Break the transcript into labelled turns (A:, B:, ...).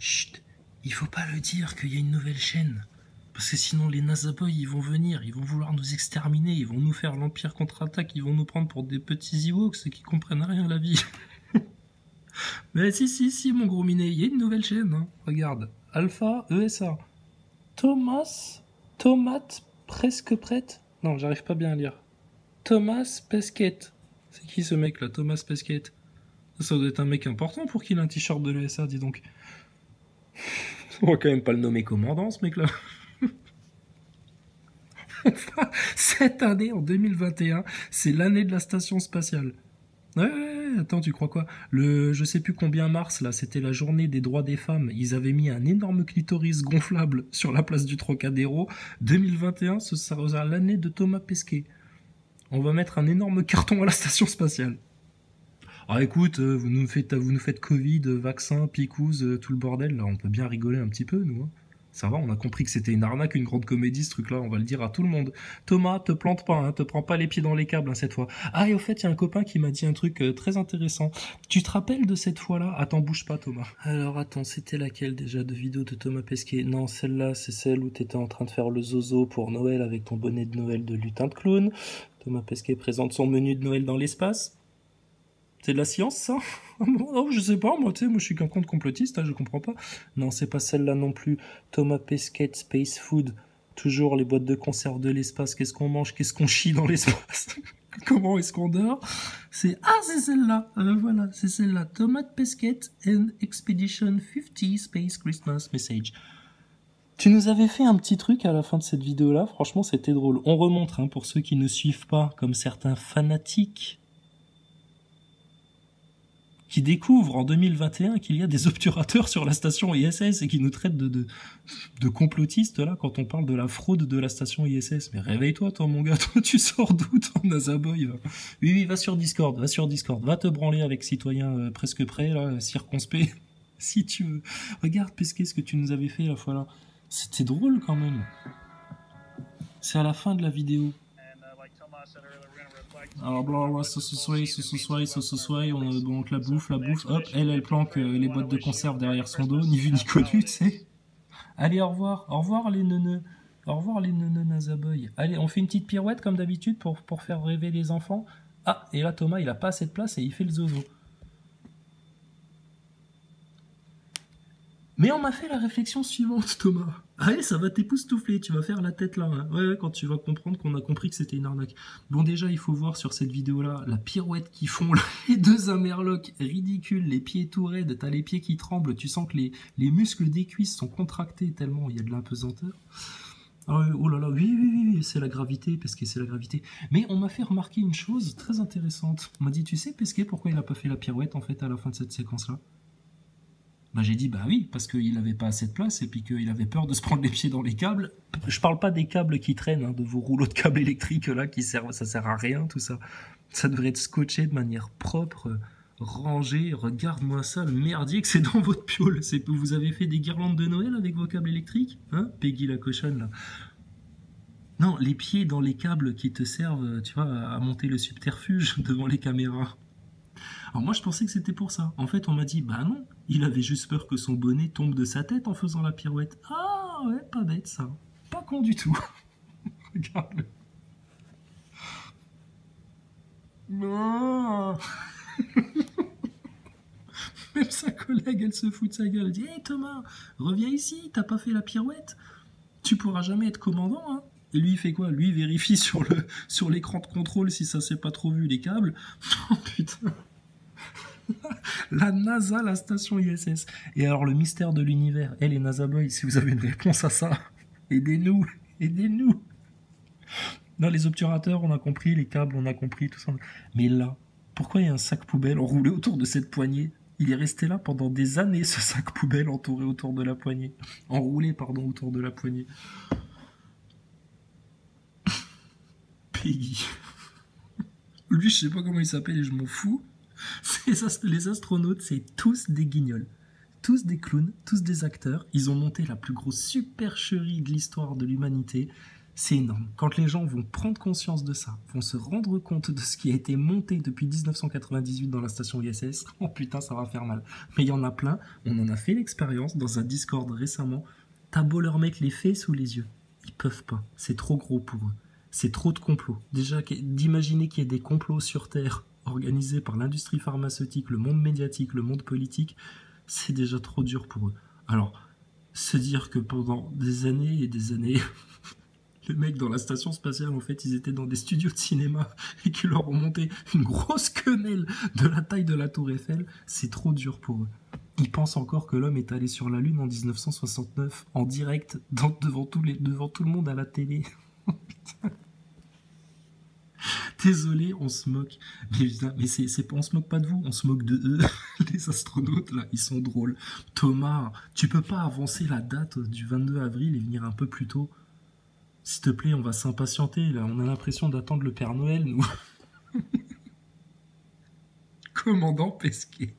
A: Chut, il faut pas le dire qu'il y a une nouvelle chaîne. Parce que sinon les Nazaboys ils vont venir, ils vont vouloir nous exterminer, ils vont nous faire l'Empire contre-attaque, ils vont nous prendre pour des petits Ewoks qui comprennent rien à la vie. Mais si mon gros minet, il y a une nouvelle chaîne, hein. Regarde, Alpha ESA. Tomate presque prête. Non, j'arrive pas bien à lire. Thomas Pesquet. C'est qui ce mec là, Thomas Pesquet? Ça doit être un mec important pour qu'il ait un t-shirt de l'ESA, dis donc. On va quand même pas le nommer commandant, ce mec-là. Enfin, cette année, en 2021, c'est l'année de la station spatiale. Ouais, attends, tu crois quoi? Je sais plus combien mars, là, c'était la journée des droits des femmes. Ils avaient mis un énorme clitoris gonflable sur la place du Trocadéro. 2021, ce sera l'année de Thomas Pesquet. On va mettre un énorme carton à la station spatiale. Ah écoute, vous nous faites Covid, vaccin, picouse, tout le bordel, là, on peut bien rigoler un petit peu, nous, hein. Ça va, on a compris que c'était une arnaque, une grande comédie, ce truc-là, on va le dire à tout le monde. Thomas, te plante pas, hein, te prends pas les pieds dans les câbles, hein, cette fois. Ah, et au fait, il y a un copain qui m'a dit un truc très intéressant. Tu te rappelles de cette fois-là? Attends, bouge pas, Thomas. Alors, attends, c'était laquelle déjà de vidéo de Thomas Pesquet? Non, celle-là, c'est celle où t'étais en train de faire le zozo pour Noël avec ton bonnet de Noël de lutin de clown. Thomas Pesquet présente son menu de Noël dans l'espace. C'est de la science, ça? Non, je sais pas, moi, tu sais, moi, je suis qu'un compte complotiste, hein, je comprends pas. Non, c'est pas celle-là non plus. Thomas Pesquet, Space Food. Toujours les boîtes de conserve de l'espace. Qu'est-ce qu'on mange? Qu'est-ce qu'on chie dans l'espace? Comment est-ce qu'on dort? C'est celle-là. Voilà, c'est celle-là. Thomas Pesquet and Expedition 50 Space Christmas Message. Tu nous avais fait un petit truc à la fin de cette vidéo-là. Franchement, c'était drôle. On remonte, hein, pour ceux qui ne suivent pas, comme certains fanatiques qui découvre en 2021 qu'il y a des obturateurs sur la station ISS et qui nous traitent de complotistes là quand on parle de la fraude de la station ISS. Mais réveille-toi toi mon gars, toi tu sors d'où ton Nazaboy va. Oui, va sur Discord, va te branler avec citoyen presque prêt là, circonspect, si tu veux. Regarde Pesquet ce que tu nous avais fait la fois là. C'était drôle quand même. C'est à la fin de la vidéo. Alors blablabla, ce soir, on te la bouffe, hop, elle planque les boîtes de conserve derrière son dos, ni vu ni connu, tu sais. Allez, au revoir les neuneux, Nazaboy. Allez, on fait une petite pirouette comme d'habitude pour faire rêver les enfants. Ah, et là Thomas, il a pas assez de place et il fait le zozo. Mais on m'a fait la réflexion suivante, Thomas. Allez, ça va t'époustoufler, tu vas faire la tête là. Hein. Ouais, quand tu vas comprendre qu'on a compris que c'était une arnaque. Bon, déjà, il faut voir sur cette vidéo-là la pirouette qu'ils font, là, les deux amerlocs ridicules, les pieds tout raides, t'as les pieds qui tremblent, tu sens que les muscles des cuisses sont contractés tellement il y a de l'impesanteur. Oh là là, oui, c'est la gravité, Pesquet, c'est la gravité. Mais on m'a fait remarquer une chose très intéressante. On m'a dit, tu sais, Pesquet, pourquoi il a pas fait la pirouette, en fait, à la fin de cette séquence-là? Bah j'ai dit bah oui, parce qu'il avait pas assez de place et puis qu'il avait peur de se prendre les pieds dans les câbles. Je parle pas des câbles qui traînent, hein, de vos rouleaux de câbles électriques là qui servent, ça sert à rien tout ça. Ça devrait être scotché de manière propre, rangé. Regarde-moi ça, le merdier que c'est dans votre piole. C'est que vous avez fait des guirlandes de Noël avec vos câbles électriques, hein, Peggy la cochonne là. Non, les pieds dans les câbles qui te servent, tu vois, à monter le subterfuge devant les caméras. Alors moi je pensais que c'était pour ça. En fait on m'a dit bah non, il avait juste peur que son bonnet tombe de sa tête en faisant la pirouette. Ah ouais, pas bête ça. Pas con du tout. Regarde-le. Non. Même sa collègue elle se fout de sa gueule. Elle dit hey Thomas, reviens ici, t'as pas fait la pirouette. Tu pourras jamais être commandant hein. Et lui il fait quoi? Lui il vérifie sur l'écran de contrôle si ça s'est pas trop vu les câbles. Oh putain. La NASA, la station ISS. Et alors le mystère de l'univers. Les Nazaboys, si vous avez une réponse à ça, aidez-nous. Non, les obturateurs, on a compris, les câbles, on a compris, tout ça. Mais là, pourquoi il y a un sac poubelle enroulé autour de cette poignée? Il est resté là pendant des années, ce sac poubelle entouré autour de la poignée. Enroulé, pardon, autour de la poignée. Peggy. Lui, je sais pas comment il s'appelle et je m'en fous. Les astronautes, c'est tous des guignols, tous des clowns, tous des acteurs. Ils ont monté la plus grosse supercherie de l'histoire de l'humanité. C'est énorme. Quand les gens vont prendre conscience de ça, vont se rendre compte de ce qui a été monté depuis 1998 dans la station ISS, oh putain, ça va faire mal. Mais il y en a plein, on en a fait l'expérience dans un Discord récemment. T'as beau leur mettre les faits sous les yeux, ils peuvent pas. C'est trop gros pour eux. C'est trop de complots. Déjà, d'imaginer qu'il y ait des complots sur Terre organisés par l'industrie pharmaceutique, le monde médiatique, le monde politique, c'est déjà trop dur pour eux. Alors, se dire que pendant des années et des années, les mecs dans la station spatiale, en fait, ils étaient dans des studios de cinéma et qu'ils leur ont monté une grosse quenelle de la taille de la tour Eiffel, c'est trop dur pour eux. Ils pensent encore que l'homme est allé sur la Lune en 1969, en direct, devant tout le monde à la télé. Désolé, on se moque. Mais on se moque pas de vous, on se moque de eux. Les astronautes, là, ils sont drôles. Thomas, tu peux pas avancer la date du 22 avril et venir un peu plus tôt? S'il te plaît, on va s'impatienter, là. On a l'impression d'attendre le Père Noël, nous. Commandant Pesquet.